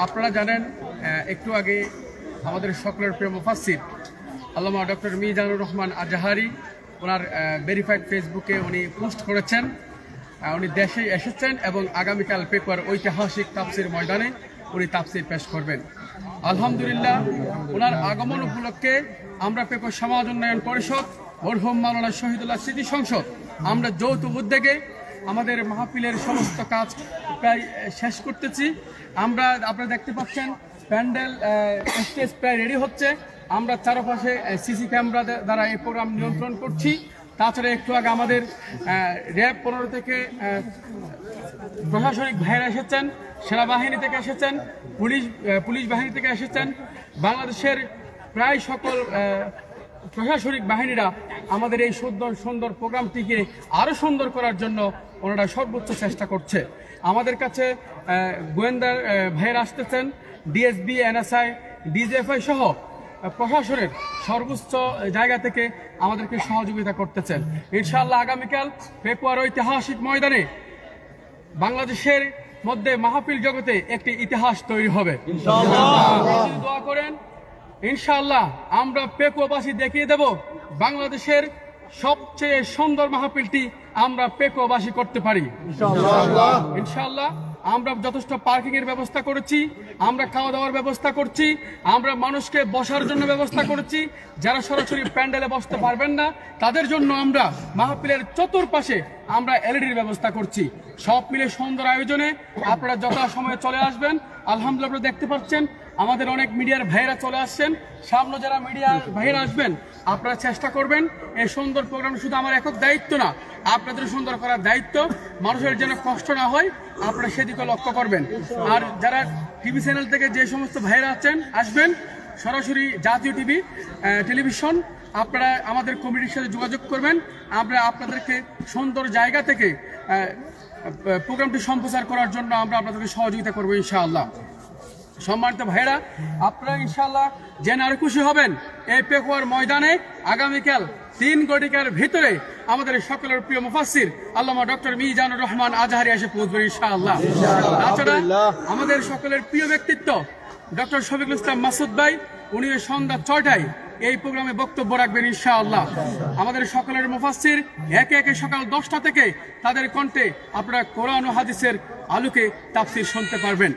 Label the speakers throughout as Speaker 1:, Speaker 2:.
Speaker 1: আপনারা জানেন একটু আগে আমাদের সকলের প্রিয় মুফাসসির আল্লামা ডক্টর মিজানুর রহমান আজহারি ওনার ভেরিফাইড ফেসবুকে উনি পোস্ট করেছেন উনি দেশে এসেছেন এবং আগামীকাল পেপার ঐতিহাসিক তাফসির ময়দানে উনি তাফসির পেশ করবেন। আলহামদুলিল্লাহ ওনার আগমন উপলক্ষে আমরা পেপার সমাজ উন্নয়ন পরিষদ মরহুম মাওলানা শহীদুল্লাহ স্মৃতি সংসদ আমরা যৌথ উদ্যোগে আমাদের মাহফিলের সমস্ত কাজ প্রায় শেষ করতেছি। আপনারা দেখতে পাচ্ছেন প্যান্ডেল স্টেজ প্রায় রেডি হচ্ছে। আমরা চারপাশে সিসি ক্যামেরা দ্বারা এই প্রোগ্রাম নিয়ন্ত্রণ করছি। তাছাড়া একটু আগে আমাদের র্যাব 15 থেকে প্রশাসনিক ভাইয়েরা এসেছেন, সেনাবাহিনী থেকে এসেছেন, পুলিশ বাহিনী থেকে এসেছেন, বাংলাদেশের প্রায় সকল প্রশাসনিক বাহিনীরা আমাদের এই সুন্দর প্রোগ্রামটিকে আরও সুন্দর করার জন্য ওনারা সর্বোচ্চ চেষ্টা করছে। আমাদের কাছে গোয়েন্দা ভাইয়েরা আসতেছেন, ডিএসবি, এনএসআই, ডিজিএফআই সহ প্রশাসনের সর্বোচ্চ জায়গা থেকে আমাদেরকে সহযোগিতা করতেছেন। ইনশাআল্লাহ আগামীকাল পেকুয়ার ঐতিহাসিক ময়দানে বাংলাদেশের মধ্যে মাহফিল জগতে একটি ইতিহাস তৈরি হবে। দোয়া করেন ইনশাআল্লাহ আমরা পেকুয়াবাসী দেখিয়ে দেব বাংলাদেশের সবচেয়ে সুন্দর মাহফিলটি আমরা পেকুয়াবাসী করতে পারি ইনশাআল্লাহ। আমরা যথেষ্ট পার্কিং এর ব্যবস্থা করেছি, আমরা খাওয়া দাওয়ার ব্যবস্থা করছি, আমরা মানুষকে বসার জন্য ব্যবস্থা করেছি। যারা সরাসরি প্যান্ডেলে বসতে পারবেন না তাদের জন্য আমরা মাহফিলের চতুর্পাশে আমরা এলইডির ব্যবস্থা করছি। সব মিলে সুন্দর আয়োজনে আপনারা যথাসময়ে চলে আসবেন। আলহামদুলিল্লাহ আপনারা দেখতে পাচ্ছেন আমাদের অনেক মিডিয়ার ভাইয়েরা চলে আসছেন। সামনে যারা মিডিয়ার ভাইয়েরা আসবেন আপনারা চেষ্টা করবেন এই সুন্দর প্রোগ্রাম শুধু আমার একক দায়িত্ব না, আপনাদের সুন্দর করার দায়িত্ব। মানুষের যেন কষ্ট না হয় আপনারা সেদিকে লক্ষ্য করবেন। আর যারা টিভি চ্যানেল থেকে যে সমস্ত ভাইয়েরা আসবেন সরাসরি জাতীয় টিভি টেলিভিশন, আপনারা আমাদের কমিটির সাথে যোগাযোগ করবেন। আমরা আপনাদেরকে সুন্দর জায়গা থেকে প্রোগ্রামটি সম্প্রচার করার জন্য আমরা আপনাদেরকে সহযোগিতা করবো ইনশাআল্লাহ। সম্মানিত ভাইরা আপনারা ইনশাআল্লাহ জেনে আর খুশি হবেন এই পেকুয়ার ময়দানে আগামীকাল 3 ঘটিকার ভিতরে আমাদের সকলের প্রিয় মুফাসসির আল্লামা ডক্টর মিজানুর রহমান আজহারি এসে পৌঁছবেন ইনশাআল্লাহ। তাছাড়া আমাদের সকলের প্রিয় ব্যক্তিত্ব ডক্টর শফিকুল ইসলাম মাসুদ ভাই উনি সন্ধ্যা 6টায় এই প্রোগ্রামে বক্তব্য রাখবেন ইনশাআল্লাহ। আমাদের সকলের মুফাসসির একে একে সকাল 10টা থেকে তাদের কণ্ঠে আপনারা কোরআন ও হাদিসের আলোকে তাফসীর শুনতে পারবেন।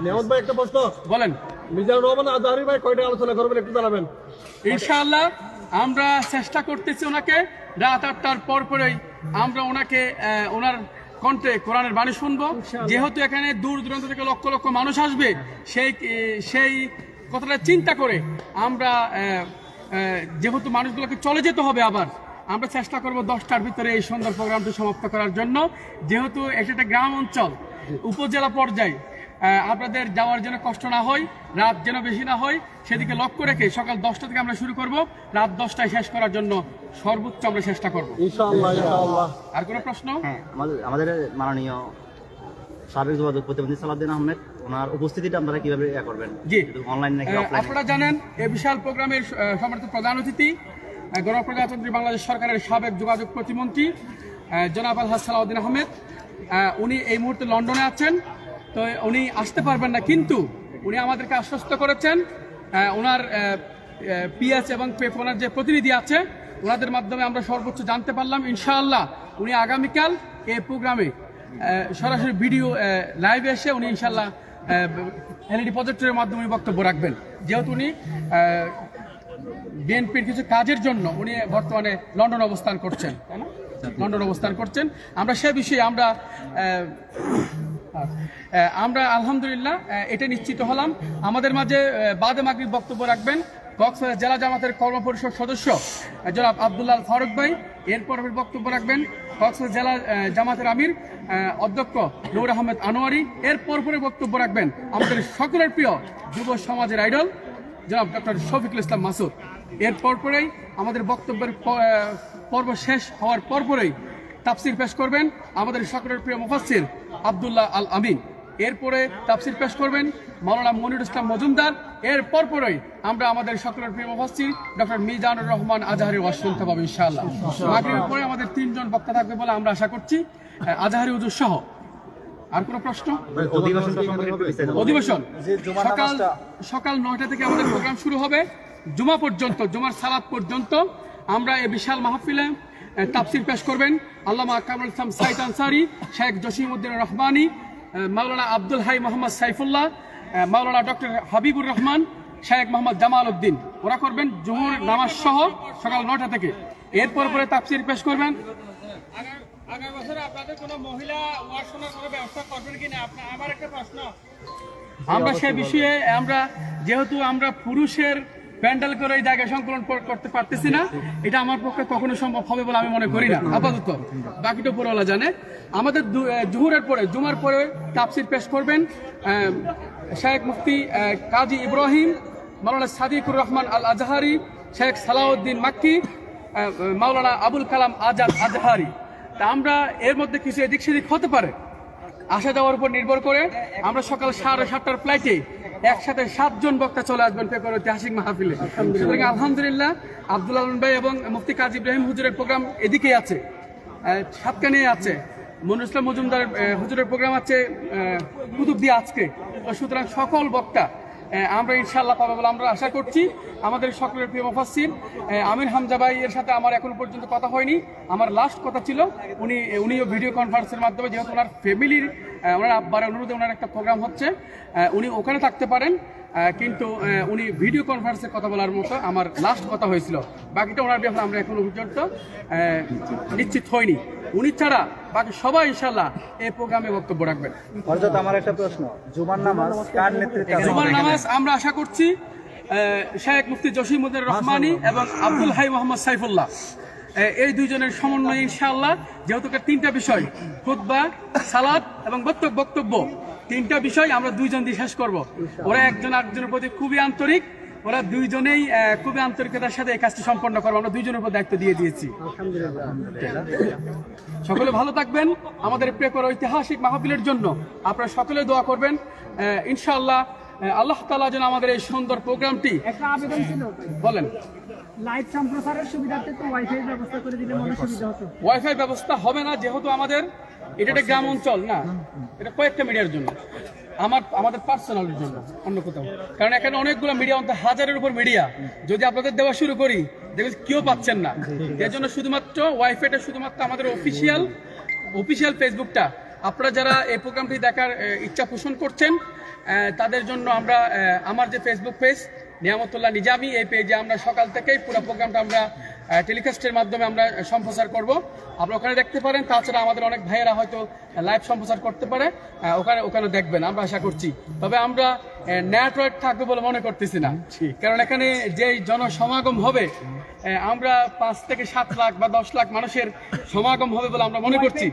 Speaker 2: নেওয়াজ ভাই একটা প্রশ্ন বলেন, মিজানুর রহমান আজহারি ভাই কয়টা আলোচনা করবেন একটু জানাবেন।
Speaker 1: ইনশাআল্লাহ আমরা চেষ্টা করতেছি ওনাকে রাত 8টার পরই আমরা ওনাকে ওনার কণ্ঠে কোরআনের বাণী শুনবো। যেহেতু এখানে দূর দূরান্ত থেকে লক্ষ লক্ষ মানুষ আসবে সেই কথাটা চিন্তা করে আমরা যেহেতু মানুষগুলোকে চলে যেতে হবে আবার আমরা চেষ্টা করব 10টার ভিতরে এই সুন্দর প্রোগ্রামটি সমাপ্ত করার জন্য। যেহেতু এটা একটা গ্রাম অঞ্চল উপজেলা পর্যায়ে আপনাদের যাওয়ার জন্য কষ্ট না হয়, রাত যেন বেশি না হয় সেদিকে লক্ষ্য রেখে সকাল 10টা থেকে আমরা শুরু করব, রাত 10টায় শেষ করার জন্য সর্বোচ্চ আমরা চেষ্টা করব
Speaker 2: ইনশাআল্লাহ।
Speaker 1: আর কোনো প্রশ্ন?
Speaker 3: আমাদের মাননীয় সাবেক যোগাযোগ প্রতিমন্ত্রী সালাউদ্দিন আহমেদ ওনার উপস্থিতিটা আপনারা কিভাবে করবেন?
Speaker 1: জি
Speaker 3: অনলাইন নাকি অফলাইন?
Speaker 1: আপনারা জানেন এই বিশাল প্রোগ্রামের সম্মানিত প্রধান অতিথি গণপ্রজাতন্ত্রী বাংলাদেশ সরকারের সাবেক যোগাযোগ প্রতিমন্ত্রী জনাব আলহাজ সালাউদ্দিন আহমেদ। উনি এই মুহূর্তে লন্ডনে আছেন, তো উনি আসতে পারবেন না, কিন্তু উনি আমাদেরকে আশ্বস্ত করেছেন ওনার পিএস এবং পেপোনার যে প্রতিনিধি আছে ওনাদের মাধ্যমে আমরা সর্বোচ্চ জানতে পারলাম ইনশাআল্লাহ উনি আগামীকাল এই প্রোগ্রামে সরাসরি ভিডিও লাইভে এসে উনি ইনশাআল্লাহ এলইডি প্রজেক্টরের মাধ্যমে বক্তব্য রাখবেন। যেহেতু উনি বিএনপির কিছু কাজের জন্য উনি বর্তমানে লন্ডন অবস্থান করছেন, আমরা সে বিষয়ে আমরা আলহামদুলিল্লাহ এটা নিশ্চিত হলাম। আমাদের মাঝে বাদে মাগরিব বক্তব্য রাখবেন কক্সবাজার জেলা জামাতের কর্মপরিষদ সদস্য জনাব আব্দুল্লাহ ফারুক ভাই। এরপর বক্তব্য রাখবেন কক্সবাজার জেলা জামাতের আমির অধ্যক্ষ নূর আহমেদ আনোয়ারি। এর পরে বক্তব্য রাখবেন আমাদের সকলের প্রিয় যুব সমাজের আইডল জনাব ডক্টর শফিকুল ইসলাম মাসুদ। এর পরেই আমাদের বক্তব্যের পর্ব শেষ হওয়ার পরপরই তাফসির পেশ করবেন আমাদের সকলের প্রিয় মুফাসসির আব্দুল্লাহ আল আমিন। এরপরে তাফসির পেশ করবেন মাওলানা মনিরুল ইসলাম মজুমদার। এর পরপরই আমরা আমাদের সকলের প্রিয় মুফাসসির ডক্টর মিজানুর রহমান আজহারি ওয়াজ শুনতে পাবো ইনশাআল্লাহ। মাগরিবের পরে আমাদের 3 জন বক্তা থাকবে বলে আমরা আশা করছি, আজহারি হুজুর সহ। আর কোনো প্রশ্ন?
Speaker 3: অধিবেশনটা সম্পর্কে একটু বিস্তারিত বলুন।
Speaker 1: অধিবেশন সকাল 9টা থেকে আমাদের প্রোগ্রাম শুরু হবে জুমা পর্যন্ত, জুমার সালাত পর্যন্ত আমরা এই বিশাল মাহফিলে তাফসির পেশ করবেন আল্লামা কামরুল ইসলাম সাইদ আনসারী, শেখ জসিমউদ্দিন রহমানী, মাওলানা আব্দুল হাই মোহাম্মদ সাইফুল্লাহ, মাওলানা ডক্টর হাবিবুর রহমান, শেখ মোহাম্মদ জামাল উদ্দিন। ওরা করবেন জোহর নামাজ সহ সকাল 9টা থেকে। এরপর পরে তাফসির পেশ করবেন। আগামী বছর আপনাদের কোনো মহিলা ওয়াজ শোনার কোনো ব্যবস্থা করবেন কিনা? আমার একটা প্রশ্ন। আমরা সে বিষয়ে যেহেতু আমরা পুরুষের প্যান্ডেল করে এই জায়গায় সংকলন করতে পারতেছি না, এটা আমার পক্ষে কখনো সম্ভব হবে বলে আমি মনে করি না আপাতত। বাকিটা উপরওয়ালা জানে। আমাদের জোহরের পরে, জুমার পরে তাফসির পেশ করবেন শেখ মুফতি কাজী ইব্রাহিম, মাওলানা সাদিকুর রহমান আল আজহারি, শেখ সালাউদ্দিন মাক্কি, মাওলানা আবুল কালাম আজাদ আজহারি। তা আমরা এর মধ্যে কিছু এদিক সেদিক হতে পারে, আসা যাওয়ার উপর নির্ভর করে আমরা সকাল 7:30টার ফ্লাইটে একসাথে 7 জন বক্তা চলে আসবেন পেপার ঐতিহাসিক মাহফিলে। সুতরাং আলহামদুলিল্লাহ আব্দুল আলম ভাই এবং মুফতি কাজী ইব্রাহিম হুজুরের প্রোগ্রাম এদিকেই আছে, সাতকানে আছে, মনিরুল ইসলাম মজুমদার হুজুরের প্রোগ্রাম আছে কুতুবদিয়া আজকে। সুতরাং সকল বক্তা আমরা ইনশাআল্লাহ পাবো বলে আমরা আশা করছি। আমাদের সকলের প্রিয় মুফাসসির আমির হামজা ভাই এর সাথে আমার এখনো পর্যন্ত কথা হয়নি। আমার লাস্ট কথা ছিল উনিও ভিডিও কনফারেন্সের মাধ্যমে, যেহেতু ওনার ফ্যামিলির ওনার আব্বার অনুরোধে ওনার একটা প্রোগ্রাম হচ্ছে, উনি ওখানে থাকতে পারেন, কিন্তু উনি ভিডিও কনফারেন্সে কথা বলার মতো আমার লাস্ট কথা হয়েছিল। বাকিটা ওনার ব্যাপারে আমরা এখনো পর্যন্ত নিশ্চিত হয়নি। উনি ছাড়া বাকি সবাই ইনশাআল্লাহ এই প্রোগ্রামে বক্তব্য রাখবেন।
Speaker 4: হযরত আমার একটা প্রশ্ন, জুমার নামাজ কার নেতৃত্বে?
Speaker 1: জুমার নামাজ আমরা আশা করছি শেখ মুফতি জসিমউদ্দিন রহমানী এবং আব্দুল হাই মোহাম্মদ সাইফুল্লাহ, এই দুইজনের সমন্বয়ে ইনশাআল্লাহ, যেহেতু 3টা বিষয় খুতবা, সালাত এবং বক্তব্য, 3টা বিষয় আমরা 2 জন দিয়ে শেষ করব। ওরা একজন আরেকজনের প্রতি খুবই আন্তরিক, ওরা দুইজনেই খুবই আন্তরিকতার সাথে এই কাজটি সম্পন্ন করবো। আমরা 2 জনের উপর দায়িত্ব দিয়ে দিয়েছি। সকলে ভালো থাকবেন। আমাদের পেপার ঐতিহাসিক মাহফিলের জন্য আপনারা সকলে দোয়া করবেন ইনশাআল্লাহ। আল্লাহ তাআলা যেন আমাদের এই সুন্দর প্রোগ্রামটি।
Speaker 5: একটা আবেদন ছিল,
Speaker 1: বলেন।
Speaker 5: লাইভ সম্প্রচারের সুবিধার্থে তো ওয়াইফাই ব্যবস্থা করে দিলে মনে সুবিধা হতো।
Speaker 1: ওয়াইফাই ব্যবস্থা হবে না, যেহেতু আমাদের এটা একটা গ্রাম অঞ্চল না, এটা কয়েকটা মিডিয়ার জন্য, আমাদের পার্সোনালের জন্য, অন্য কোথাও। কারণ এখানে অনেকগুলো মিডিয়া, 1000-এর উপর মিডিয়া, যদি আপনাদের দেওয়া শুরু করি দেখবেন কেউ পাচ্ছেন না। এর জন্য শুধুমাত্র ওয়াইফাইটা শুধুমাত্র আমাদের অফিসিয়াল ফেসবুকটা, আপনারা যারা এই প্রোগ্রামটি দেখার ইচ্ছা পোষণ করছেন তাদের জন্য আমরা আমার যে ফেসবুক পেজ নিয়ামতুল্লাহ নিজামী, এই পেজে আমরা সকাল থেকেই পুরো প্রোগ্রামটা আমরা টেলিকাস্টের মাধ্যমে আমরা সম্প্রচার করব। আপনারা ওখানে দেখতে পারেন। তাছাড়া আমাদের অনেক ভাইয়েরা হয়তো লাইভ সম্প্রচার করতে পারে, ওখানে দেখবেন আমরা আশা করছি। তবে আমরা নেটওয়ার্ক থাকবে বলে মনে করতেছি না, কারণ এখানে যে জনসমাগম হবে, আমরা 5 থেকে 7 লাখ বা 10 লাখ মানুষের সমাগম হবে বলে আমরা মনে করছি।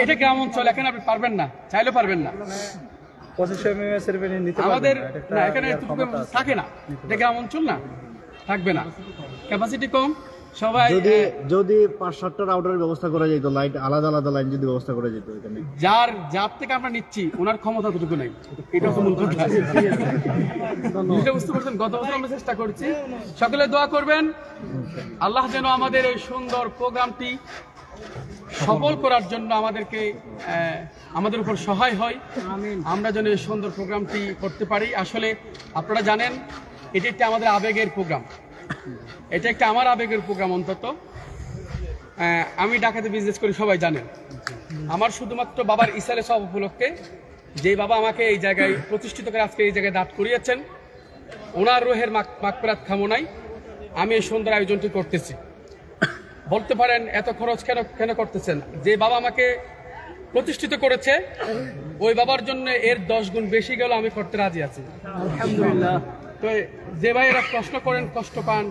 Speaker 1: এটা গ্রাম অঞ্চল, এখানে আপনি পারবেন না, চাইলেও পারবেন না। আমাদের না এখানে থাকে না, এটা গ্রাম অঞ্চল না, থাকবে না, ক্যাপাসিটি কম। সবাই
Speaker 4: যদি 5-7টা রাউটারের ব্যবস্থা করা যেত, লাইট আলাদা লাইন যদি ব্যবস্থা করা যেত, এখানে
Speaker 1: যার থেকে আমরা নিচ্ছি ওনার ক্ষমতা ততটুকু নাই, এটা হচ্ছে মূল কথা। বুঝতে পারছেন, গত বছর আমরা চেষ্টা করছি। সকলে দোয়া করবেন আল্লাহ যেন আমাদের এই সুন্দর প্রোগ্রামটি সফল করার জন্য আমাদের উপর সহায় হয়, আমরা যেন এই সুন্দর প্রোগ্রামটি করতে পারি। আসলে আপনারা জানেন এটি একটা আমাদের আবেগের প্রোগ্রাম, এটা একটা আমার আবেগের প্রোগ্রাম। অন্তত আমি ঢাকাতে বিজনেস করি, সবাই জানেন। আমার শুধুমাত্র বাবার ইসালে সব উপলক্ষে, যে বাবা আমাকে এই জায়গায় প্রতিষ্ঠিত করে আজকে এই জায়গায় দাঁড় করিয়েছেন, ওনার রোহের মাগফিরাত কামনায় আমি এই সুন্দর আয়োজনটি করতেছি। বলতে পারেন এত খরচ কেন করতেছেন? যে বাবা আমাকে প্রতিষ্ঠিত করেছে, ওই বাবার জন্য এর 10 গুণ বেশি গেল আমি করতে রাজি আছি, আলহামদুলিল্লাহ। তো যে ভাইয়েরা প্রশ্ন করেন, কষ্ট পান,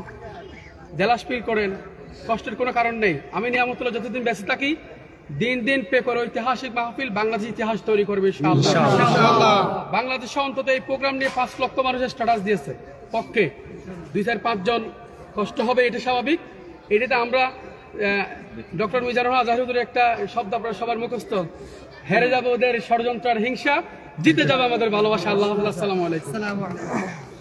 Speaker 1: জেলাস ফিল করেন, কষ্টের কোনো কারণ নেই। আমি নিয়ামতুল্লাহ যতদিন বেঁচে থাকি, দিন পেপার ঐতিহাসিক মাহফিল বাংলাদেশ ইতিহাস তৈরি করবে ইনশাআল্লাহ। বাংলাদেশে অন্তত এই প্রোগ্রাম নিয়ে 5 লক্ষ মানুষের স্ট্যাটাস দিয়েছে, পক্ষে 2-4-5 জন কষ্ট হবে, এটা স্বাভাবিক। এটাতে আমরা ডক্টর মিজানুর রহমান আজহারীর একটা শব্দ আপনারা সবার মুখস্থ, হেরে যাবে ওদের ষড়যন্ত্র আর হিংসা, জিতে যাবে আমাদের ভালোবাসা। আল্লাহ হাফেজ, আসসালামু আলাইকুম।